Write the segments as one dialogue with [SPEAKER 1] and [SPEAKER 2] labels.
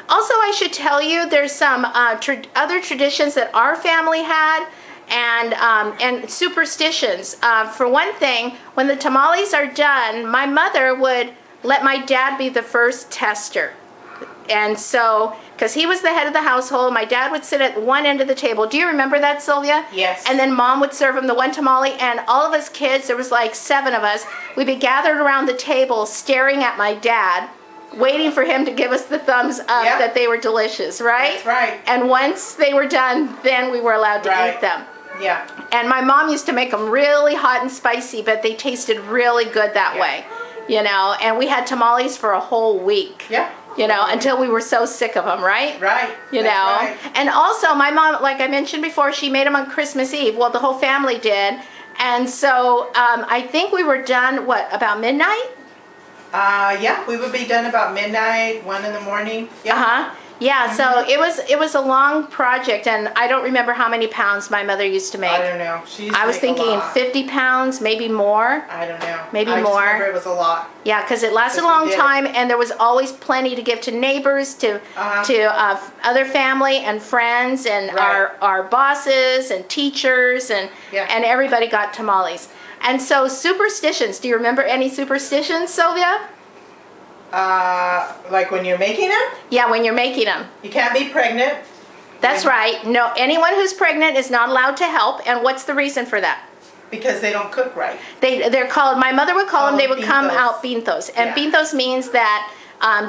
[SPEAKER 1] Also, I should tell you, there's some other traditions that our family had, and superstitions. For one thing, when the tamales are done, my mother would let my dad be the first tester. And so, because he was the head of the household, my dad would sit at one end of the table. Do you remember that, Sylvia?
[SPEAKER 2] Yes.
[SPEAKER 1] And then Mom would serve him the one tamale, and all of us kids, there was like 7 of us, we'd be gathered around the table staring at my dad, waiting for him to give us the thumbs up that they were delicious, right?
[SPEAKER 2] That's right.
[SPEAKER 1] And once they were done, then we were allowed to eat them.
[SPEAKER 2] Yeah.
[SPEAKER 1] And my mom used to make them really hot and spicy, but they tasted really good that way, you know. And we had tamales for a whole week.
[SPEAKER 2] Yeah.
[SPEAKER 1] You know, until we were so sick of them, right?
[SPEAKER 2] Right.
[SPEAKER 1] You know.
[SPEAKER 2] Right.
[SPEAKER 1] And also, my mom, like I mentioned before, she made them on Christmas Eve. Well, the whole family did. And so I think we were done, what, about midnight?
[SPEAKER 2] Yeah, we would be done about midnight, 1 in the morning. Yeah.
[SPEAKER 1] Yeah, so it was a long project, and I don't remember how many pounds my mother used to make.
[SPEAKER 2] I don't know.
[SPEAKER 1] I was thinking 50 pounds, maybe more.
[SPEAKER 2] I don't know.
[SPEAKER 1] Maybe
[SPEAKER 2] I
[SPEAKER 1] more.
[SPEAKER 2] just remember it was a lot.
[SPEAKER 1] Yeah, because it lasted a long time, and there was always plenty to give to neighbors, to other family and friends, and our bosses and teachers, and everybody got tamales. And so superstitions. Do you remember any superstitions, Sylvia?
[SPEAKER 2] Like when you're making them?
[SPEAKER 1] Yeah, when you're making them.
[SPEAKER 2] You can't be pregnant.
[SPEAKER 1] That's right. No, anyone who's pregnant is not allowed to help. And what's the reason for that?
[SPEAKER 2] Because they don't cook right.
[SPEAKER 1] They're called, my mother would call them, they would come out pintos. And pintos means that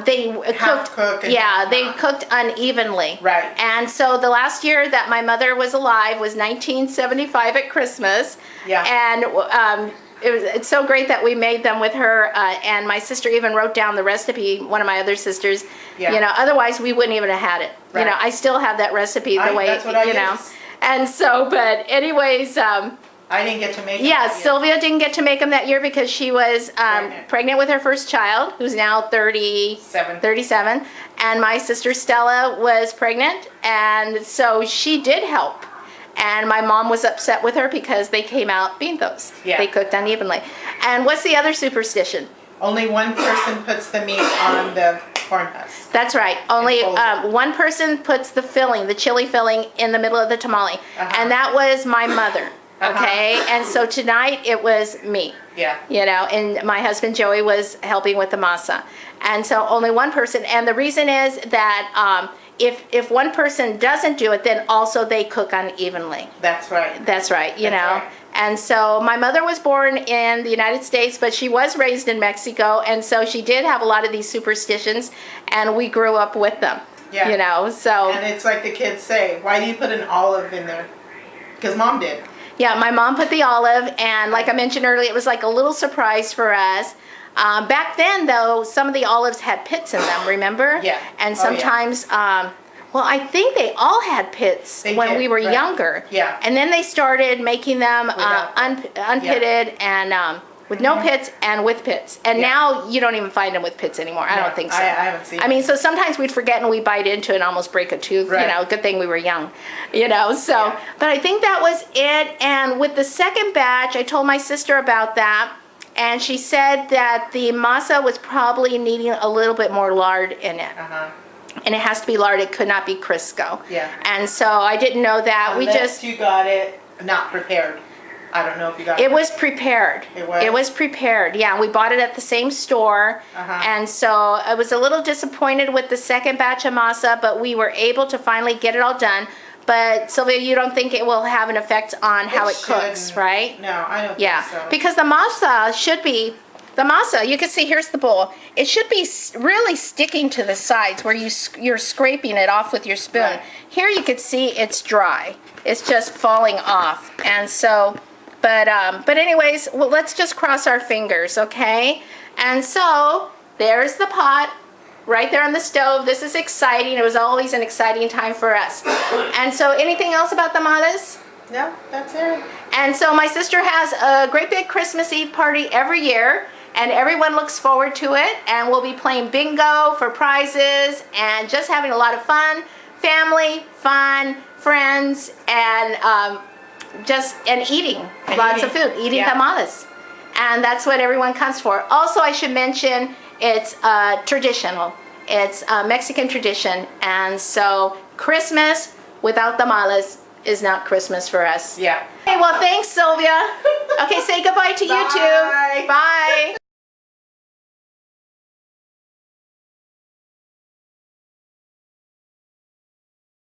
[SPEAKER 1] they cooked, they cooked unevenly.
[SPEAKER 2] Right.
[SPEAKER 1] And so the last year that my mother was alive was 1975 at Christmas.
[SPEAKER 2] Yeah.
[SPEAKER 1] And it's so great that we made them with her, and my sister even wrote down the recipe, one of my other sisters. You know, otherwise we wouldn't even have had it. You know, I still have that recipe the way,
[SPEAKER 2] that's what I
[SPEAKER 1] you know.
[SPEAKER 2] use.
[SPEAKER 1] And so, but anyways,
[SPEAKER 2] I didn't get to make them.
[SPEAKER 1] yeah, Sylvia didn't get to make them that year because she was pregnant with her first child, who's now 37. And my sister Stella was pregnant, and so she did help. And my mom was upset with her because they came out pintos.
[SPEAKER 2] Yeah.
[SPEAKER 1] They cooked unevenly. And what's the other superstition?
[SPEAKER 2] Only one person puts the meat on the corn husk.
[SPEAKER 1] That's right. Only one person puts the filling, the chili filling, in the middle of the tamale. And that was my mother. Okay? And so tonight it was me.
[SPEAKER 2] Yeah.
[SPEAKER 1] You know, and my husband Joey was helping with the masa. And so only one person. And the reason is that if one person doesn't do it, then also they cook unevenly.
[SPEAKER 2] That's right.
[SPEAKER 1] That's right, you know.
[SPEAKER 2] Right.
[SPEAKER 1] And so my mother was born in the United States, but she was raised in Mexico, and so she did have a lot of these superstitions, and we grew up with them.
[SPEAKER 2] Yeah.
[SPEAKER 1] You know, so.
[SPEAKER 2] And it's like the kids say, why do you put an olive in there? Because Mom did.
[SPEAKER 1] Yeah, my mom put the olive, and like I mentioned earlier, it was like a little surprise for us. Back then, though, some of the olives had pits in them, remember?
[SPEAKER 2] Yeah.
[SPEAKER 1] And sometimes, well, I think they all had pits when we were younger.
[SPEAKER 2] Yeah.
[SPEAKER 1] And then they started making them unpitted and with no pits and with pits. And now you don't even find them with pits anymore. I don't think so.
[SPEAKER 2] I haven't seen
[SPEAKER 1] I mean, so sometimes we'd forget and we'd bite into it and almost break a tooth.
[SPEAKER 2] Right.
[SPEAKER 1] You know, good thing we were young. You know, so. But I think that was it. And with the second batch, I told my sister about that. And she said that the masa was probably needing a little bit more lard in it. And it has to be lard. It could not be Crisco.
[SPEAKER 2] Yeah.
[SPEAKER 1] And so I didn't know that.
[SPEAKER 2] Unless you got it not prepared. I don't know if you got it.
[SPEAKER 1] It was prepared.
[SPEAKER 2] It was?
[SPEAKER 1] It was prepared, yeah. We bought it at the same store. And so I was a little disappointed with the second batch of masa, but we were able to finally get it all done. But Sylvia, you don't think it will have an effect on how it cooks, right?
[SPEAKER 2] No, I don't
[SPEAKER 1] think so. Because the masa should be, you can see, here's the bowl. It should be really sticking to the sides where you're scraping it off with your spoon.
[SPEAKER 2] Right.
[SPEAKER 1] Here you can see it's dry. It's just falling off. And so, but anyways, well, let's just cross our fingers, okay? And so, there's the pot. Right there on the stove. This is exciting. It was always an exciting time for us. And so, anything else about the tamales?
[SPEAKER 2] No, that's it.
[SPEAKER 1] And so my sister has a great big Christmas Eve party every year, and everyone looks forward to it. And we'll be playing bingo for prizes and just having a lot of fun. Family, fun, friends, and eating. Lots of food. Eating tamales. And that's what everyone comes for. Also, I should mention, it's traditional. It's a Mexican tradition, and so Christmas without tamales is not Christmas for us.
[SPEAKER 2] Yeah.
[SPEAKER 1] Okay, well, thanks, Sylvia. Okay, say goodbye to
[SPEAKER 2] Bye.
[SPEAKER 1] YouTube. Bye.